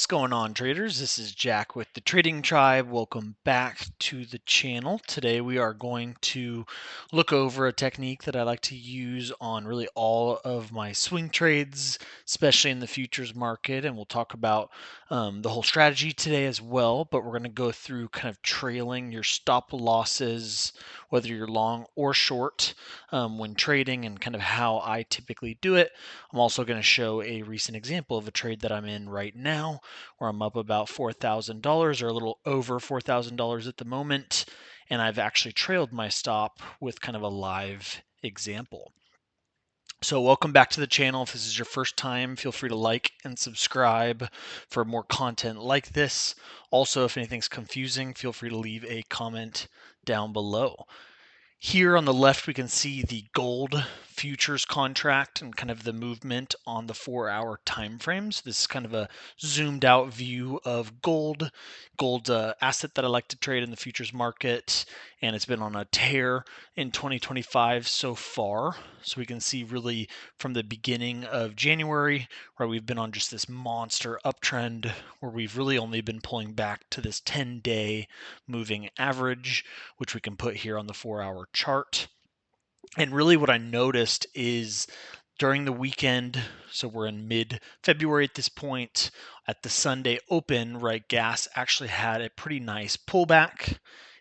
What's going on, traders? This is Jack with the Trading Tribe. Welcome back to the channel. Today we are going to look over a technique that I like to use on really all of my swing trades, especially in the futures market, and we'll talk about the whole strategy today as well, but we're going to go through kind of trailing your stop losses, whether you're long or short, when trading, and kind of how I typically do it. I'm also going to show a recent example of a trade that I'm in right now, where I'm up about $4,000 or a little over $4,000 at the moment, and I've actually trailed my stop with kind of a live example. So welcome back to the channel. If this is your first time, feel free to like and subscribe for more content like this. Also, if anything's confusing, feel free to leave a comment down below. Here on the left, we can see the gold futures contract and kind of the movement on the 4-hour time frames. This is kind of a zoomed out view of gold. Gold's an asset that I like to trade in the futures market, and it's been on a tear in 2025 so far. So we can see really from the beginning of January, where we've been on just this monster uptrend, where we've really only been pulling back to this 10-day moving average, which we can put here on the 4-hour chart. And really what I noticed is during the weekend, so we're in mid-February at this point, at the Sunday open, right, gas actually had a pretty nice pullback.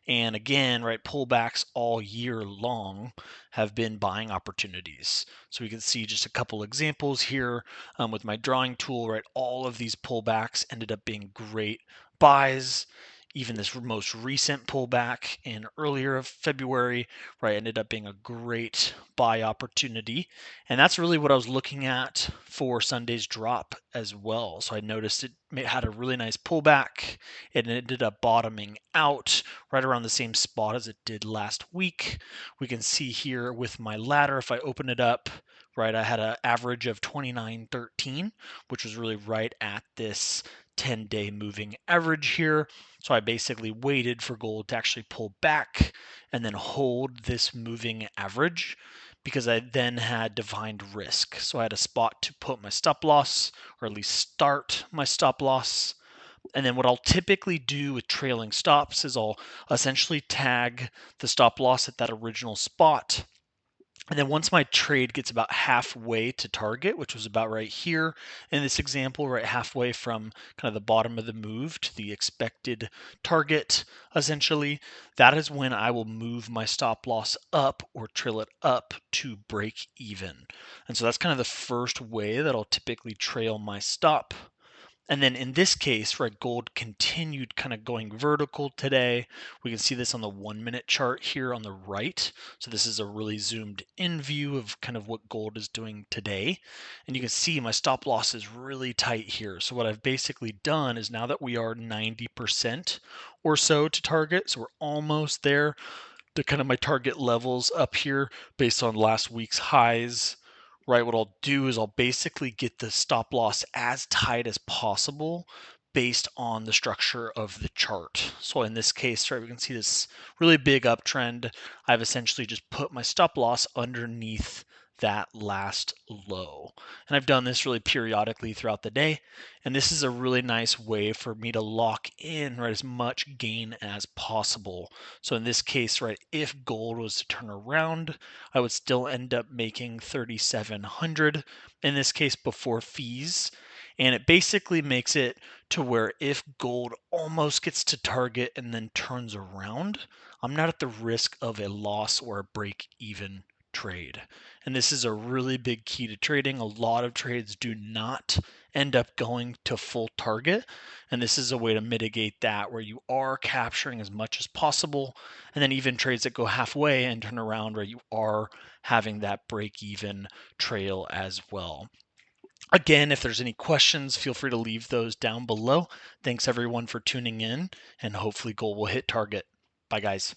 And again, right, pullbacks all year long have been buying opportunities. So we can see just a couple examples here with my drawing tool, right? All of these pullbacks ended up being great buys. Even this most recent pullback in earlier of February, right, ended up being a great buy opportunity. And that's really what I was looking at for Sunday's drop as well. So I noticed it had a really nice pullback. It ended up bottoming out right around the same spot as it did last week. We can see here with my ladder, if I open it up, right, I had an average of 29.13, which was really right at this 10-day moving average here. So I basically waited for gold to actually pull back and then hold this moving average, because I then had defined risk. So I had a spot to put my stop loss, or at least start my stop loss. And then what I'll typically do with trailing stops is I'll essentially tag the stop loss at that original spot. And then once my trade gets about halfway to target, which was about right here in this example, right halfway from kind of the bottom of the move to the expected target, essentially, that is when I will move my stop loss up or trail it up to break even. And so that's kind of the first way that I'll typically trail my stop. And then in this case, right, gold continued kind of going vertical today. We can see this on the 1-minute chart here on the right. So this is a really zoomed in view of kind of what gold is doing today. And you can see my stop loss is really tight here. So what I've basically done is, now that we are 90% or so to target, so we're almost there to kind of my target levels up here based on last week's highs, right? What I'll do is I'll basically get the stop loss as tight as possible based on the structure of the chart. So in this case, right, we can see this really big uptrend. I've essentially just put my stop loss underneath that last low. And I've done this really periodically throughout the day. And this is a really nice way for me to lock in, right, as much gain as possible. So in this case, right, if gold was to turn around, I would still end up making 3,700 in this case before fees. And it basically makes it to where if gold almost gets to target and then turns around, I'm not at the risk of a loss or a break even trade. And this is a really big key to trading. A lot of trades do not end up going to full target. And this is a way to mitigate that, where you are capturing as much as possible. And then even trades that go halfway and turn around, where you are having that break even trail as well. Again, if there's any questions, feel free to leave those down below. Thanks everyone for tuning in, and hopefully gold will hit target. Bye guys.